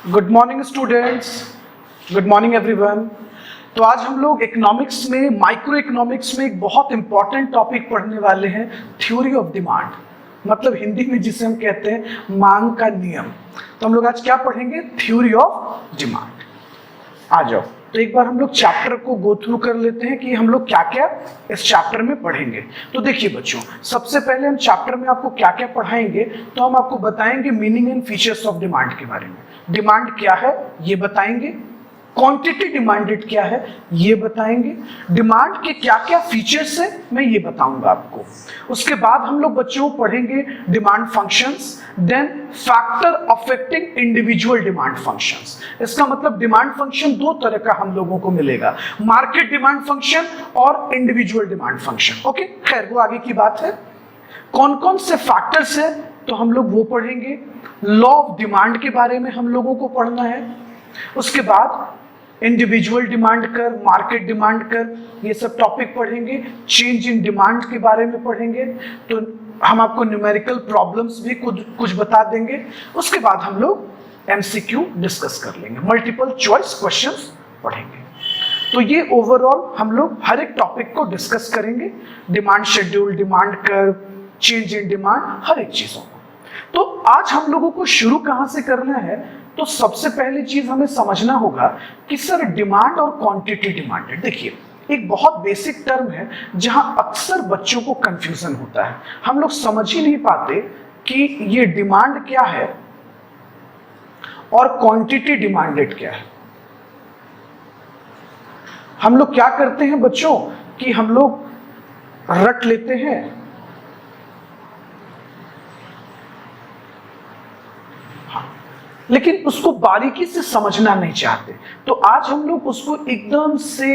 Good morning students, good morning everyone. तो आज हम लोग इकोनॉमिक्स में, माइक्रो इकोनॉमिक्स में एक बहुत इंपॉर्टेंट टॉपिक पढ़ने वाले हैं, थ्योरी ऑफ डिमांड, मतलब हिंदी में जिसे हम कहते हैं मांग का नियम। तो हम लोग आज क्या पढ़ेंगे? Theory of demand. आ जाओ, तो एक बार हम लोग चैप्टर को गो थ्रू कर लेते हैं कि हम लोग क्या क्या इस चैप्टर में पढ़ेंगे। तो देखिए बच्चों, सबसे पहले हम चैप्टर में आपको क्या क्या पढ़ाएंगे, तो हम आपको बताएंगे meaning and features of demand के बारे में। डिमांड क्या है ये बताएंगे, क्वांटिटी डिमांडेड क्या है ये बताएंगे, डिमांड के क्या क्या फीचर्स है मैं ये बताऊंगा आपको। उसके बाद हम लोग बच्चों पढ़ेंगे demand functions, then factor affecting individual demand functions. इसका मतलब डिमांड फंक्शन दो तरह का हम लोगों को मिलेगा, मार्केट डिमांड फंक्शन और इंडिविजुअल डिमांड फंक्शन। ओके, खैर वो आगे की बात है। कौन कौन से फैक्टर्स है तो हम लोग वो पढ़ेंगे। लॉ ऑफ डिमांड के बारे में हम लोगों को पढ़ना है। उसके बाद इंडिविजुअल डिमांड कर, मार्केट डिमांड कर, ये सब टॉपिक पढ़ेंगे। चेंज इन डिमांड के बारे में पढ़ेंगे, तो हम आपको न्यूमेरिकल प्रॉब्लम्स भी कुछ बता देंगे। उसके बाद हम लोग एमसीक्यू डिस्कस कर लेंगे, मल्टीपल चॉइस क्वेश्चंस पढ़ेंगे। तो ये ओवरऑल हम लोग हर एक टॉपिक को डिस्कस करेंगे, demand schedule, demand curve, change in demand, हर एक चीजों को। तो आज हम लोगों को शुरू कहां से करना है? तो सबसे पहली चीज हमें समझना होगा कि सर डिमांड और क्वांटिटी डिमांडेड, देखिए एक बहुत बेसिक टर्म है जहां अक्सर बच्चों को कंफ्यूजन होता है। हम लोग समझ ही नहीं पाते कि ये डिमांड क्या है और क्वांटिटी डिमांडेड क्या है। हम लोग क्या करते हैं बच्चों कि हम लोग रट लेते हैं, लेकिन उसको बारीकी से समझना नहीं चाहते। तो आज हम लोग उसको एकदम से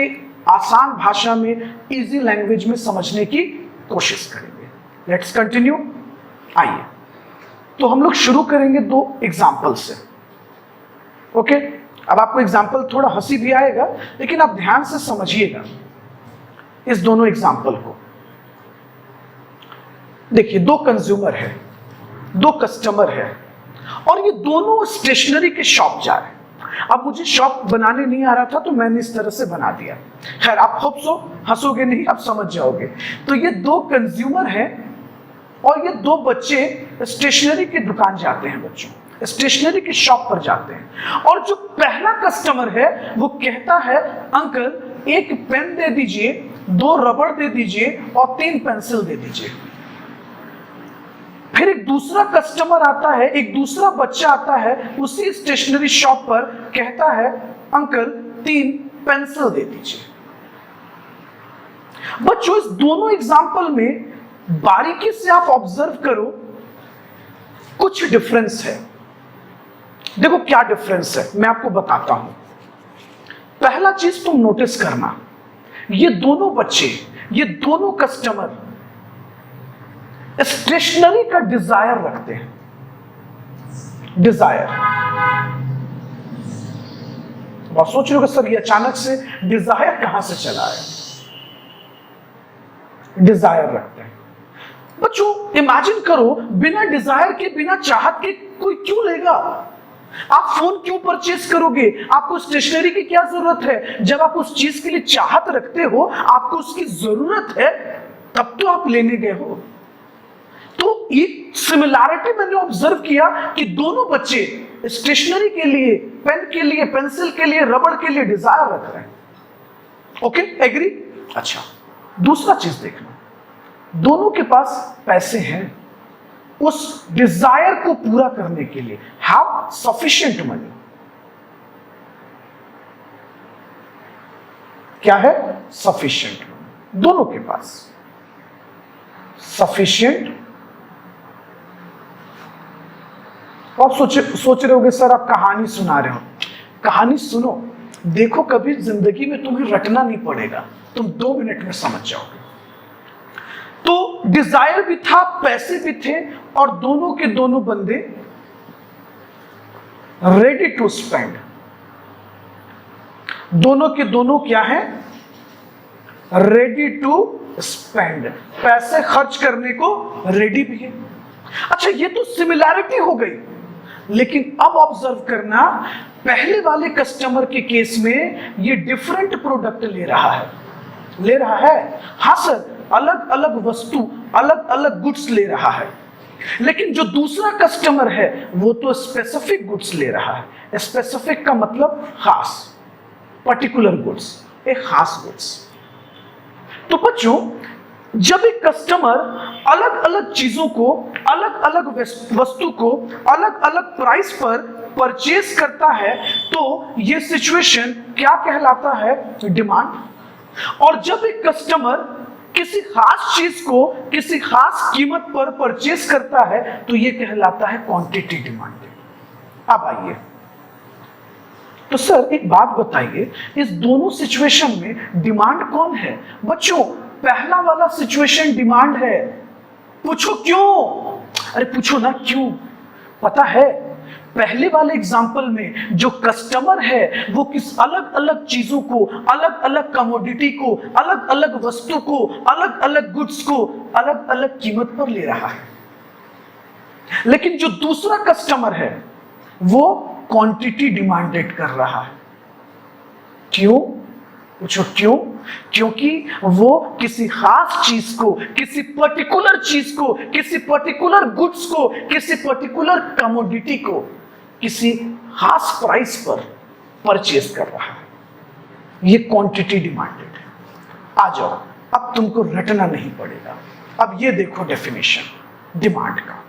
आसान भाषा में, इजी लैंग्वेज में समझने की कोशिश करेंगे। Let's continue. आइए, तो हम लोग शुरू करेंगे दो एग्जाम्पल से। ओके, अब आपको एग्जाम्पल थोड़ा हंसी भी आएगा, लेकिन आप ध्यान से समझिएगा इस दोनों एग्जाम्पल को। देखिए, दो कंज्यूमर है, दो कस्टमर है, और ये दोनों स्टेशनरी के शॉप जा रहे हैं। अब मुझे शॉप बनाने नहीं आ रहा था तो मैंने इस तरह से बना दिया। खैर, आप होप सो हंसोगे नहीं, आप समझ जाओगे। तो ये दो कंज्यूमर हैं और ये दो बच्चे स्टेशनरी की दुकान जाते हैं, बच्चों स्टेशनरी की शॉप पर जाते हैं। और जो पहला कस्टमर है वो कहता है, अंकल एक पेन दे दीजिए, दो रबड़ दे दीजिए और 3 पेंसिल दे दीजिए। फिर एक दूसरा कस्टमर आता है, एक दूसरा बच्चा आता है उसी स्टेशनरी शॉप पर, कहता है, अंकल 3 पेंसिल दे दीजिए। बच्चों, इस दोनों एग्जाम्पल में बारीकी से आप ऑब्जर्व करो, कुछ डिफरेंस है। देखो क्या डिफरेंस है, मैं आपको बताता हूं। पहला चीज तुम नोटिस करना, ये दोनों बच्चे, ये दोनों कस्टमर स्टेशनरी का डिजायर रखते हैं। डिजायर, बहुत सोच रहे हो सर ये अचानक से डिजायर कहां से चला है? डिजायर रखते हैं। बच्चों इमेजिन करो, बिना डिजायर के, बिना चाहत के कोई क्यों लेगा? आप फोन क्यों परचेज करोगे? आपको स्टेशनरी की क्या जरूरत है? जब आप उस चीज के लिए चाहत रखते हो, आपको उसकी जरूरत है, तब तो आप लेने गए हो। तो एक सिमिलैरिटी मैंने ऑब्जर्व किया कि दोनों बच्चे स्टेशनरी के लिए, पेन के लिए, पेंसिल के लिए, रबड़ के लिए डिजायर रख रहे हैं। Okay, agree? अच्छा, दूसरा चीज देखना, दोनों के पास पैसे हैं उस डिजायर को पूरा करने के लिए, हैव सफिशिएंट मनी। क्या है? सफिशिएंट मनी, दोनों के पास सफिशिएंट। आप सोच रहे होगे सर आप कहानी सुना रहे हो। कहानी सुनो, देखो कभी जिंदगी में तुम्हें रटना नहीं पड़ेगा, तुम 2 मिनट में समझ जाओगे। तो डिजायर भी था, पैसे भी थे, और दोनों के दोनों बंदे रेडी टू स्पेंड। दोनों के दोनों क्या है? रेडी टू स्पेंड, पैसे खर्च करने को रेडी भी है। अच्छा, ये तो सिमिलैरिटी हो गई। लेकिन अब ऑब्जर्व करना, पहले वाले कस्टमर के केस में ये डिफरेंट प्रोडक्ट ले रहा है। हाँ सर, अलग अलग वस्तु, अलग अलग गुड्स ले रहा है। लेकिन जो दूसरा कस्टमर है वो तो स्पेसिफिक गुड्स ले रहा है। स्पेसिफिक का मतलब खास, पर्टिकुलर गुड्स, एक खास गुड्स। तो बच्चों, जब एक कस्टमर अलग अलग चीजों को, अलग अलग वस्तु को अलग अलग प्राइस पर परचेज करता है, तो यह सिचुएशन क्या कहलाता है? डिमांड। और जब एक कस्टमर किसी खास चीज को किसी खास कीमत पर परचेज करता है, तो यह कहलाता है क्वांटिटी डिमांड। अब आइए, तो सर एक बात बताइए, इस दोनों सिचुएशन में डिमांड कौन है? बच्चों, पहला वाला सिचुएशन डिमांड है। पूछो क्यों? अरे पूछो ना क्यों। पता है, पहले वाले एग्जांपल में जो कस्टमर है वो किस अलग अलग चीजों को, अलग अलग कमोडिटी को, अलग अलग वस्तु को, अलग अलग गुड्स को अलग अलग कीमत पर ले रहा है। लेकिन जो दूसरा कस्टमर है वो क्वांटिटी डिमांडेड कर रहा है। क्यों? पूछो क्यों? क्योंकि वो किसी खास चीज को, किसी पर्टिकुलर चीज को, किसी पर्टिकुलर गुड्स को, किसी पर्टिकुलर कमोडिटी को किसी खास प्राइस पर परचेज कर रहा है। ये क्वांटिटी डिमांडेड है। आ जाओ, अब तुमको रटना नहीं पड़ेगा। अब ये देखो डेफिनेशन डिमांड का।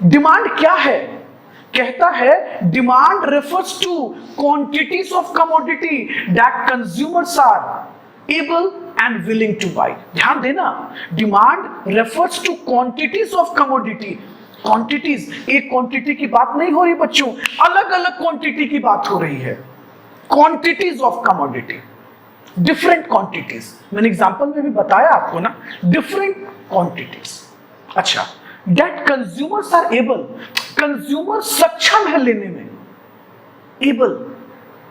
डिमांड क्या है? कहता है demand refers to quantities of commodity that consumers are able and willing to buy. ध्यान देना, demand refers to quantities of commodity. Quantities, एक क्वांटिटी की बात नहीं हो रही बच्चों, अलग अलग क्वांटिटी की बात हो रही है। Quantities of commodity, different quantities. मैंने एग्जांपल में भी बताया आपको ना, डिफरेंट क्वांटिटीज। अच्छा, that consumers are able, consumer सक्षम है लेने में। एबल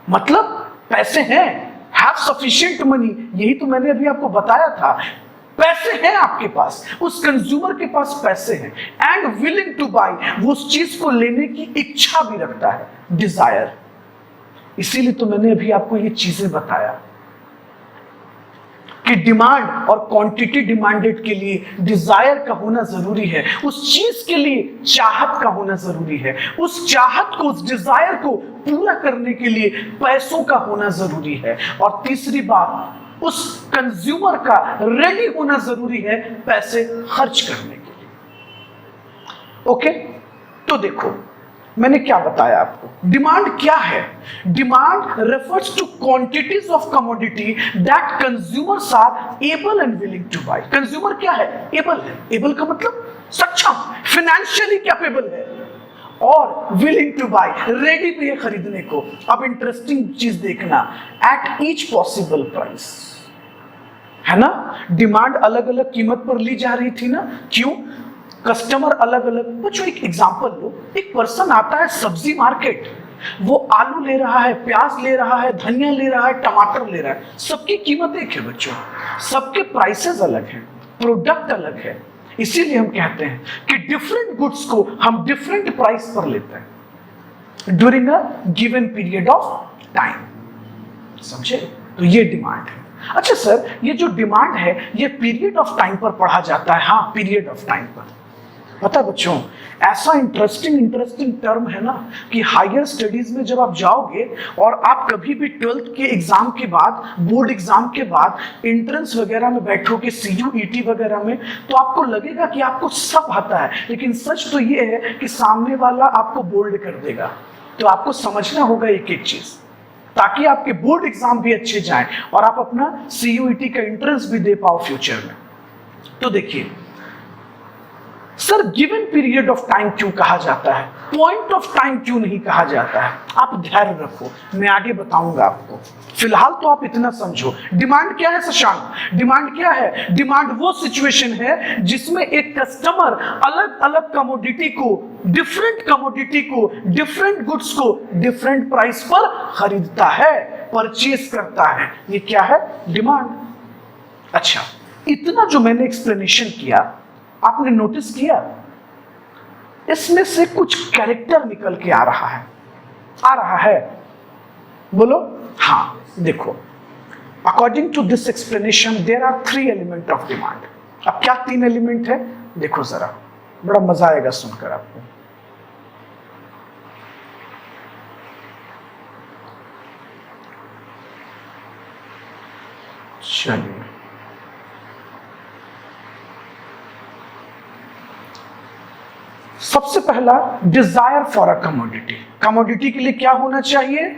मतलब पैसे हैं, हैव सफिशिएंट मनी, यही तो मैंने अभी आपको बताया था। पैसे हैं आपके पास, उस कंज्यूमर के पास पैसे हैं। एंड विलिंग टू बाय, वो उस चीज को लेने की इच्छा भी रखता है, डिजायर। इसीलिए तो मैंने अभी आपको ये चीजें बताया कि डिमांड और क्वांटिटी डिमांडेड के लिए डिजायर का होना जरूरी है। उस चीज के लिए चाहत का होना जरूरी है। उस चाहत को, उस डिजायर को पूरा करने के लिए पैसों का होना जरूरी है। और तीसरी बात, उस कंज्यूमर का रेडी होना जरूरी है पैसे खर्च करने के लिए। ओके, तो देखो मैंने क्या बताया आपको। डिमांड क्या है? Demand refers to quantities of commodity that consumers are able and willing to buy. Consumer क्या है? एबल है। एबल का मतलब सक्षम, फाइनेंशियली कैपेबल है, और विलिंग टू बाय, रेडी भी है खरीदने को। अब इंटरेस्टिंग चीज देखना, एट ईच पॉसिबल प्राइस, है ना। डिमांड अलग अलग कीमत पर ली जा रही थी ना, क्यों? कस्टमर अलग अलग। बच्चों एक एग्जांपल लो, एक पर्सन आता है सब्जी मार्केट, वो आलू ले रहा है, प्याज ले रहा है, धनिया ले रहा है, टमाटर ले रहा है। सबकी कीमत एक है बच्चों, सबके प्राइसेस अलग हैं, प्रोडक्ट अलग है। इसीलिए हम कहते हैं कि डिफरेंट गुड्स को हम डिफरेंट प्राइस पर लेते हैं during a given period of time. समझे? तो ये डिमांड है। अच्छा सर, ये जो डिमांड है ये पीरियड ऑफ टाइम पर पढ़ा जाता है। हाँ, पीरियड ऑफ टाइम पर। पता बच्चों, ऐसा इंटरेस्टिंग टर्म है ना कि हायर स्टडीज में जब आप जाओगे और आप कभी भी 12th के एग्जाम के बाद, बोर्ड एग्जाम के बाद एंट्रेंस वगैरह में बैठोगे, CUET वगैरह में, तो आपको लगेगा कि आपको सब आता है। लेकिन सच तो ये है कि सामने वाला आपको बोल्ड कर देगा। तो आपको समझना होगा एक एक चीज, ताकि आपके बोर्ड एग्जाम भी अच्छे जाएं और आप अपना CUET का एंट्रेंस भी दे पाओ फ्यूचर में। तो देखिए sir, given period of time क्यों कहा जाता है, पॉइंट ऑफ टाइम क्यों नहीं कहा जाता है? आप धैर्य रखो, मैं आगे बताऊंगा आपको। फिलहाल तो आप इतना समझो, डिमांड क्या है शशांक? डिमांड क्या है? डिमांड वो सिचुएशन है जिसमें एक कस्टमर अलग अलग कमोडिटी को, डिफरेंट गुड्स को डिफरेंट प्राइस पर खरीदता है, परचेज करता है। ये क्या है? डिमांड। अच्छा, इतना जो मैंने एक्सप्लेनेशन किया, आपने नोटिस किया इसमें से कुछ कैरेक्टर निकल के आ रहा है, बोलो हाँ। देखो, according to this explanation there are 3 element of demand. अब क्या 3 एलिमेंट है, देखो जरा, बड़ा मजा आएगा सुनकर आपको। चलिए, सबसे पहला desire for a commodity. Commodity के लिए क्या होना चाहिए,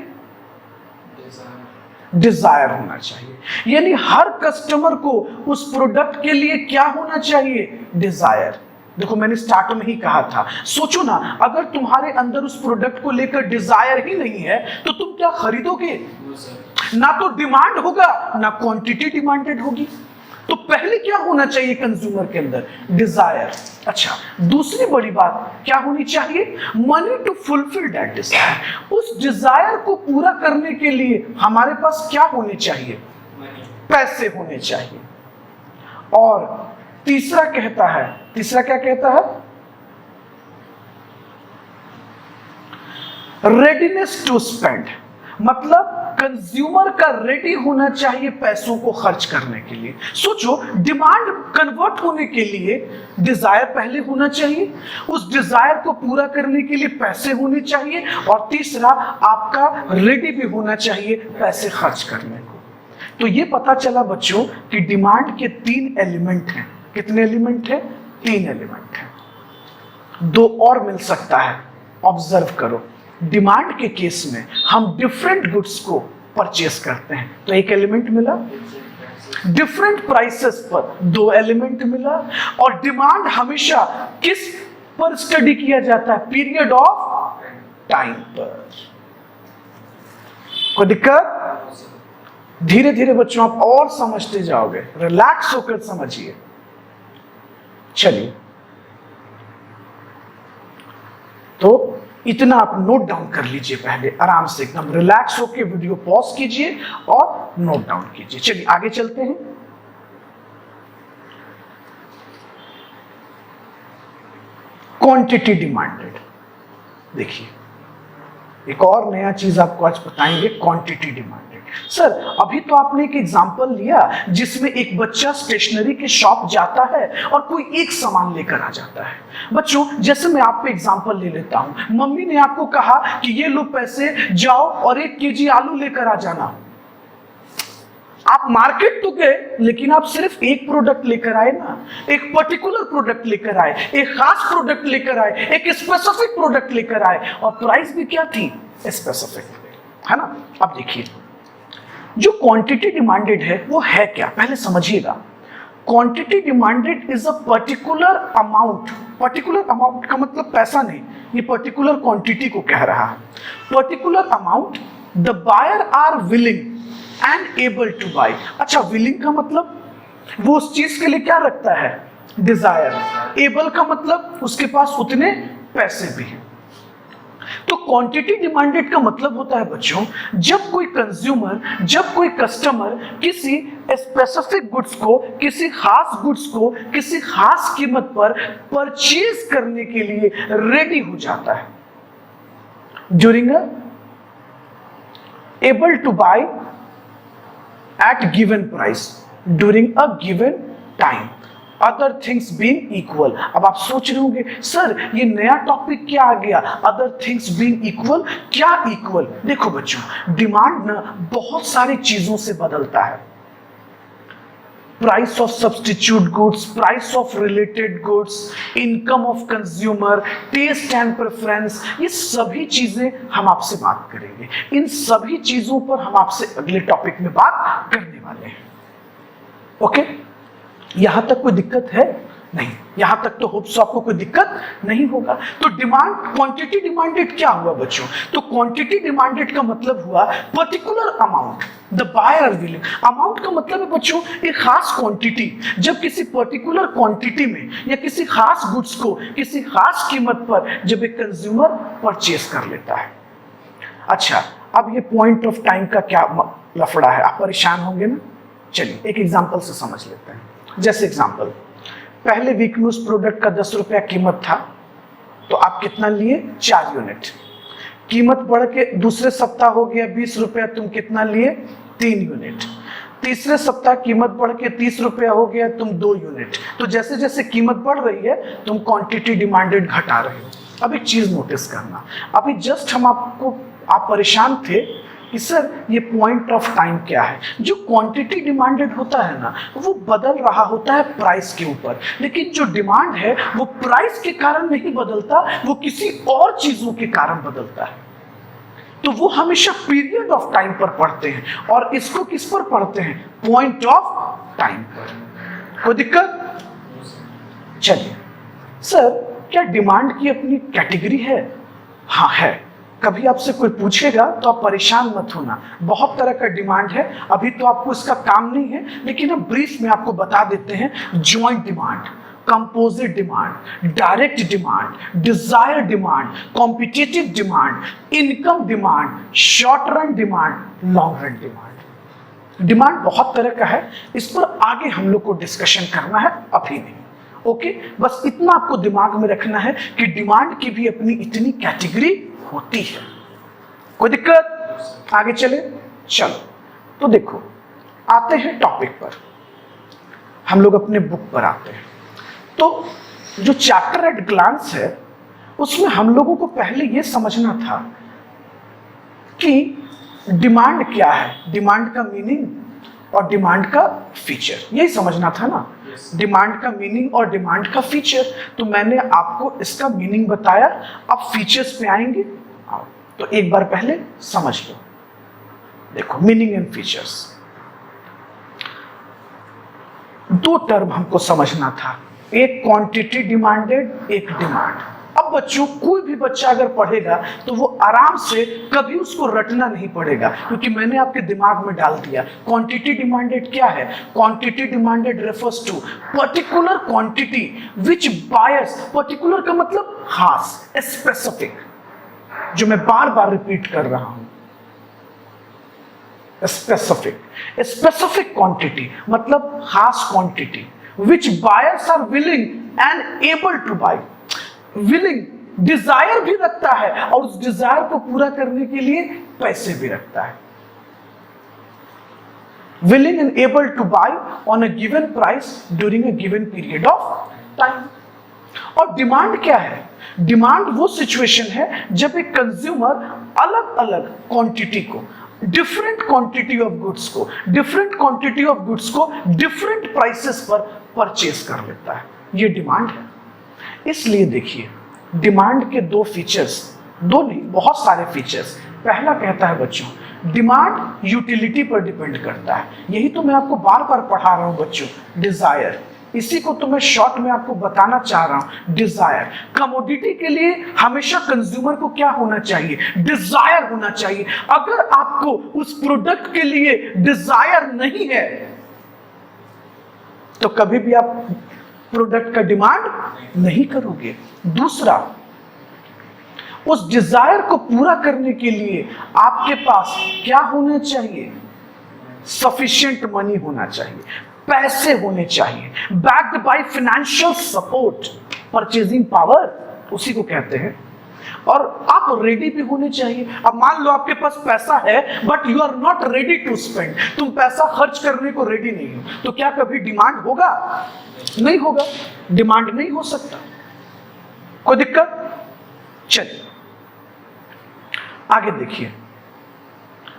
डिजायर होना चाहिए। यानी हर कस्टमर को उस प्रोडक्ट के लिए क्या होना चाहिए, डिजायर। देखो मैंने स्टार्ट में ही कहा था, सोचो ना, अगर तुम्हारे अंदर उस प्रोडक्ट को लेकर डिजायर ही नहीं है तो तुम क्या खरीदोगे, ना तो डिमांड होगा ना क्वांटिटी डिमांडेड होगी। तो पहले क्या होना चाहिए कंज्यूमर के अंदर, डिजायर। अच्छा, दूसरी बड़ी बात क्या होनी चाहिए, money to fulfil that desire. उस डिजायर को पूरा करने के लिए हमारे पास क्या होने चाहिए, पैसे होने चाहिए। और तीसरा कहता है, तीसरा क्या कहता है, रेडीनेस टू स्पेंड। मतलब कंज्यूमर का रेडी होना चाहिए पैसों को खर्च करने के लिए। सोचो, डिमांड कन्वर्ट होने के लिए डिजायर पहले होना चाहिए, उस डिजायर को पूरा करने के लिए पैसे होने चाहिए, और तीसरा आपका रेडी भी होना चाहिए पैसे खर्च करने को। तो ये पता चला बच्चों कि डिमांड के 3 एलिमेंट हैं। कितने एलिमेंट है, 3 एलिमेंट है। 2 और मिल सकता है, ऑब्जर्व करो। डिमांड के केस में हम डिफरेंट गुड्स को परचेस करते हैं, तो 1 एलिमेंट मिला। डिफरेंट प्राइसेस पर 2 एलिमेंट मिला। और डिमांड हमेशा किस पर स्टडी किया जाता है, पीरियड ऑफ टाइम पर। कोई दिक्कत, धीरे धीरे बच्चों आप और समझते जाओगे, रिलैक्स होकर समझिए। चलिए, तो इतना आप नोट डाउन कर लीजिए पहले, आराम से एकदम रिलैक्स होकर वीडियो पॉज कीजिए और नोट डाउन कीजिए। चलिए आगे चलते हैं। Quantity demanded. देखिए, एक और नया चीज आपको आज बताएंगे, क्वांटिटी डिमांडेड। सर, अभी तो आपने एक एग्जांपल लिया जिसमें एक बच्चा स्टेशनरी के शॉप जाता है और कोई एक सामान लेकर आ जाता है। बच्चों, जैसे मैं आप पे एग्जांपल ले लेता हूं, मम्मी ने आपको कहा कि ये लो पैसे, जाओ और 1 केजी आलू लेकर आ जाना। आप मार्केट तो गए, लेकिन आप सिर्फ एक प्रोडक्ट लेकर आए ना, एक पर्टिकुलर प्रोडक्ट लेकर आए, एक खास प्रोडक्ट लेकर आए, एक स्पेसिफिक प्रोडक्ट लेकर आए, और प्राइस भी क्या थी, स्पेसिफिक, है ना। अब देखिए, जो क्वांटिटी डिमांडेड है वो है क्या, पहले समझिएगा। Quantity demanded is a particular amount. Particular amount का मतलब पैसा नहीं, ये पर्टिकुलर क्वांटिटी को कह रहा है। Particular amount the buyer are willing and able to buy. अच्छा, विलिंग का मतलब वो उस चीज के लिए क्या रखता है, डिजायर। एबल का मतलब उसके पास उतने पैसे भी हैं। तो क्वांटिटी डिमांडेड का मतलब होता है बच्चों, जब कोई कंज्यूमर, जब कोई कस्टमर किसी स्पेसिफिक गुड्स को, किसी खास गुड्स को किसी खास कीमत पर परचेज करने के लिए रेडी हो जाता है, during able to buy at given price during a given time, other things being equal। अब आप सोच रहे होंगे, सर ये नया टॉपिक क्या आ गया, other things being equal, क्या इक्वल। देखो बच्चों, डिमांड ना बहुत सारी चीजों से बदलता है। Price of substitute goods, price of related goods, income of consumer, taste and preference, ये सभी चीजें हम आपसे बात करेंगे। इन सभी चीजों पर हम आपसे अगले टॉपिक में बात करने वाले हैं। ओके, यहां तक कोई दिक्कत है? नहीं, यहां तक तो होप्स आपको कोई दिक्कत नहीं होगा। तो डिमांड, क्वांटिटी डिमांडेड क्या हुआ बच्चों, तो क्वांटिटी डिमांडेड का मतलब हुआ particular amount the buyer willing. Amount का मतलब है बच्चों एक खास क्वांटिटी, जब किसी पर्टिकुलर क्वांटिटी में या किसी खास गुड्स को किसी खास कीमत पर जब एक कंज्यूमर परचेस कर लेता है। अच्छा, अब ये पॉइंट ऑफ टाइम का क्या लफड़ा है, आप परेशान होंगे ना। चलिए एक एग्जांपल से समझ लेते हैं। जैसे एग्जांपल, पहले वीक में उस प्रोडक्ट का 10 रुपया कीमत था, तो आप कितना लिए? 4 यूनिट। कीमत बढ़ के दूसरे सप्ताह हो गया 20 रुपया, तुम कितना लिए? 3 यूनिट। तीसरे सप्ताह कीमत बढ़ के 30 रुपया हो गया, तुम 2 यूनिट। तो जैसे जैसे कीमत बढ़ रही है तुम क्वांटिटी डिमांडेड घटा रहे हो। अब एक चीज नोटिस करना, अभी जस्ट आप परेशान थे कि सर ये पॉइंट ऑफ टाइम क्या है। जो क्वांटिटी डिमांडेड होता है ना, वो बदल रहा होता है प्राइस के ऊपर, लेकिन जो डिमांड है वो प्राइस के कारण नहीं बदलता, वो किसी और चीजों के कारण बदलता है। तो वो हमेशा पीरियड ऑफ टाइम पर पढ़ते हैं, और इसको किस पर पढ़ते हैं? पॉइंट ऑफ टाइम पर। कोई दिक्कत? चलिए सर, क्या डिमांड की अपनी कैटेगरी है? हाँ है। कभी आपसे कोई पूछेगा तो आप परेशान मत होना, बहुत तरह का डिमांड है। अभी तो आपको इसका काम नहीं है, लेकिन हम ब्रीफ में आपको बता देते हैं। Joint demand, composite demand, direct demand, desire demand, competitive demand, income demand, short run demand, long run demand. Demand बहुत तरह का है, इस पर आगे हम लोग को डिस्कशन करना है, अभी नहीं। ओके, बस इतना आपको दिमाग में रखना है कि डिमांड की भी अपनी इतनी कैटेगरी होती है। कोई दिक्कत? आगे चले? चलो तो देखो, आते हैं टॉपिक पर, हम लोग अपने बुक पर आते हैं। तो जो चैप्टर एट ग्लांस है उसमें हम लोगों को पहले यह समझना था कि डिमांड क्या है, डिमांड का मीनिंग और डिमांड का फीचर, यही समझना था ना। डिमांड का मीनिंग और डिमांड का फीचर, तो मैंने आपको इसका मीनिंग बताया। अब फीचर्स पे आएंगे, आओ तो एक बार पहले समझ लो। देखो, मीनिंग एंड फीचर्स, 2 टर्म हमको समझना था, एक क्वांटिटी डिमांडेड, एक डिमांड। अब बच्चों, कोई भी बच्चा अगर पढ़ेगा तो वो आराम से, कभी उसको रटना नहीं पड़ेगा, क्योंकि मैंने आपके दिमाग में डाल दिया। क्वांटिटी डिमांडेड क्या है? Quantity demanded refers to particular quantity which buyers, particular का मतलब खास, स्पेसिफिक, जो मैं बार बार रिपीट कर रहा हूं, स्पेसिफिक क्वांटिटी मतलब खास quantity, which buyers are willing and able to buy. Willing, desire भी रखता है और उस डिजायर को पूरा करने के लिए पैसे भी रखता है। Willing and able to buy on a given price during a given period of time. और डिमांड क्या है? डिमांड वो सिचुएशन है जब एक कंज्यूमर अलग अलग क्वांटिटी को, डिफरेंट क्वांटिटी ऑफ गुड्स को, डिफरेंट प्राइसेस पर परचेस कर लेता है। ये डिमांड है। इसलिए देखिए, डिमांड के 2 फीचर्स, 2 नहीं बहुत सारे फीचर्स। पहला कहता है बच्चों, डिमांड यूटिलिटी पर डिपेंड करता है। यही तो मैं आपको बार बार पढ़ा रहा हूं बच्चों, डिजायर, इसी को तो मैं शॉर्ट में आपको बताना चाह रहा हूं। डिजायर, कमोडिटी के लिए हमेशा कंज्यूमर को क्या होना चाहिए? डिजायर होना चाहिए। अगर आपको उस प्रोडक्ट के लिए डिजायर नहीं है तो कभी भी आप प्रोडक्ट का डिमांड नहीं करोगे। दूसरा, उस डिजायर को पूरा करने के लिए आपके पास क्या होना चाहिए? सफिशिएंट मनी होना चाहिए, पैसे होने चाहिए, backed by financial support, purchasing power उसी को कहते हैं। और आप रेडी भी होने चाहिए। अब मान लो आपके पास पैसा है but you are not ready to spend, तुम पैसा खर्च करने को रेडी नहीं हो, तो क्या कभी डिमांड होगा? नहीं होगा, डिमांड नहीं हो सकता। कोई दिक्कत? चलिए आगे देखिए,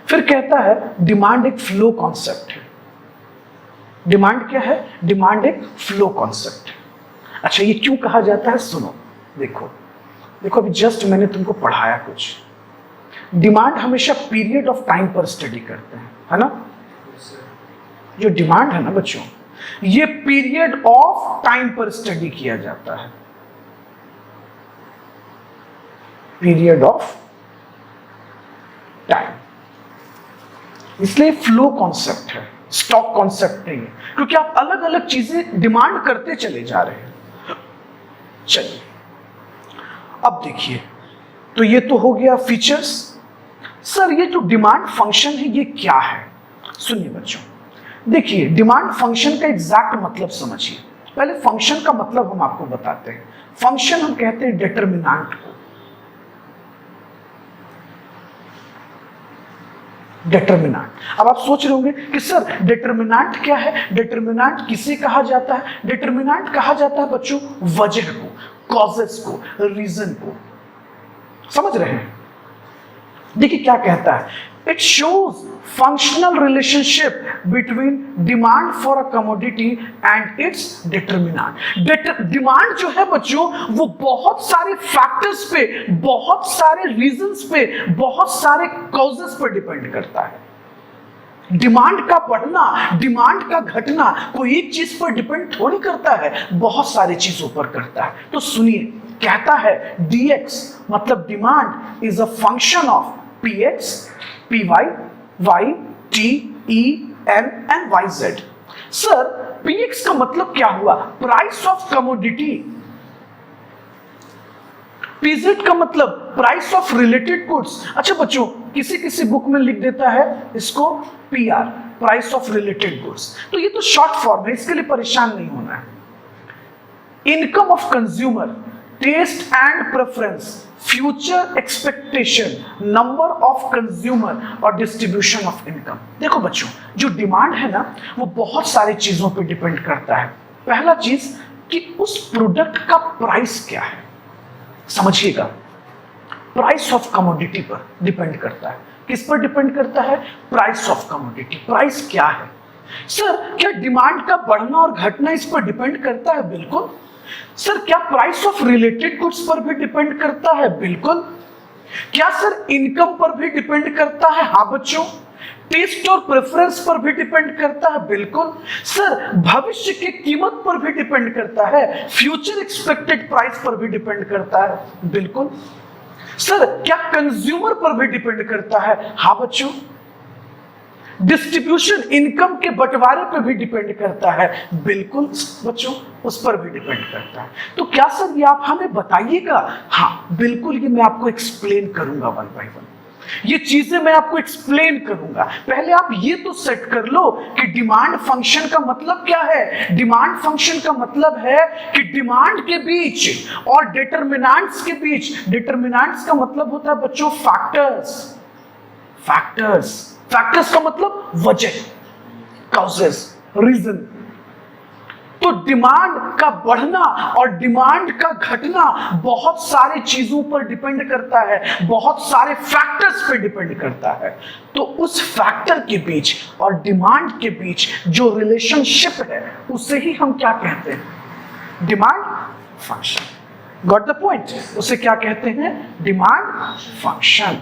फिर कहता है डिमांड एक फ्लो कॉन्सेप्ट है। डिमांड क्या है? डिमांड एक फ्लो कॉन्सेप्ट है। अच्छा, ये क्यों कहा जाता है? सुनो, देखो अभी जस्ट मैंने तुमको पढ़ाया कुछ। डिमांड हमेशा पीरियड ऑफ टाइम पर स्टडी करते हैं, है ना? जो डिमांड है ना बच्चों, ये पीरियड ऑफ टाइम पर स्टडी किया जाता है। पीरियड ऑफ टाइम, इसलिए फ्लो कॉन्सेप्ट है, स्टॉक कॉन्सेप्ट नहीं है, क्योंकि आप अलग अलग चीजें डिमांड करते चले जा रहे हैं। चलिए अब देखिए, तो ये तो हो गया फीचर्स। सर ये जो डिमांड फंक्शन है ये क्या है? सुनिए बच्चों, देखिए डिमांड फंक्शन का एग्जैक्ट मतलब समझिए। पहले फंक्शन का मतलब हम आपको बताते हैं। फंक्शन हम कहते हैं डिटरमिनेंट को। डिटरमिनेंट। अब आप सोच रहे होंगे कि सर डिटरमिनेंट क्या है, डिटरमिनेंट किसे कहा जाता है? डिटरमिनेंट कहा जाता है बच्चों वजह को, कॉजेस को, रीजन को। समझ रहे हैं? देखिए क्या कहता है, it shows functional relationship between demand for a commodity and it's determinant. Demand जो है बच्चों वो बहुत सारे फैक्टर्स पे, बहुत सारे रीजंस पे, बहुत सारे कॉजेस पर डिपेंड करता है। डिमांड का बढ़ना, डिमांड का घटना कोई एक चीज पर डिपेंड थोड़ी करता है, बहुत सारी चीजों पर करता है। तो सुनिए, कहता है dx मतलब demand is a function of px, py, y, t, e, m and yz। Sir px का मतलब क्या हुआ? Price of commodity. pz का मतलब प्राइस ऑफ रिलेटेड गुड्स। अच्छा बच्चों, किसी किसी बुक में लिख देता है इसको pr, price of related goods. तो ये तो शॉर्ट फॉर्म है, इसके लिए परेशान नहीं होना है। Income of consumer, taste and preference, future expectation, number of consumer और डिस्ट्रीब्यूशन ऑफ इनकम। देखो बच्चों, जो डिमांड है ना वो बहुत सारी चीजों पे डिपेंड करता है। पहला चीज कि उस प्रोडक्ट का प्राइस क्या है, समझिएगा, प्राइस ऑफ कमोडिटी पर डिपेंड करता है। किस पर डिपेंड करता है? Price of commodity. प्राइस क्या है? सर क्या डिमांड का बढ़ना और घटना इस पर डिपेंड करता है? बिल्कुल। सर क्या प्राइस ऑफ रिलेटेड गुड्स पर भी डिपेंड करता है? बिल्कुल। क्या सर इनकम पर भी डिपेंड करता है? हाँ बच्चों। टेस्ट और प्रेफरेंस पर भी डिपेंड करता है? बिल्कुल। सर भविष्य की कीमत पर भी डिपेंड करता है? फ्यूचर एक्सपेक्टेड प्राइस पर भी डिपेंड करता है? बिल्कुल। सर क्या कंज्यूमर पर भी डिपेंड करता है? हाँ बच्चों। डिस्ट्रीब्यूशन, इनकम के बंटवारे पर भी डिपेंड करता है? बिल्कुल बच्चों, उस पर भी डिपेंड करता है। तो क्या सर ये आप हमें बताइएगा? हाँ बिल्कुल, ये मैं आपको एक्सप्लेन करूंगा वन बाय वन। ये चीजें मैं आपको एक्सप्लेन करूंगा। पहले आप ये तो सेट कर लो कि डिमांड फंक्शन का मतलब क्या है। डिमांड फंक्शन का मतलब है कि डिमांड के बीच और डिटरमिनेंट्स के बीच, डिटरमिनेंट्स का मतलब होता है बच्चों फैक्टर्स। फैक्टर्स का मतलब वजह, कॉजेस, रीजन। तो डिमांड का बढ़ना और डिमांड का घटना बहुत सारी चीजों पर डिपेंड करता है, बहुत सारे फैक्टर्स पर डिपेंड करता है। तो उस फैक्टर के बीच और डिमांड के बीच जो रिलेशनशिप है उसे ही हम क्या कहते हैं? Demand function. Got the point? उसे क्या कहते हैं? Demand function.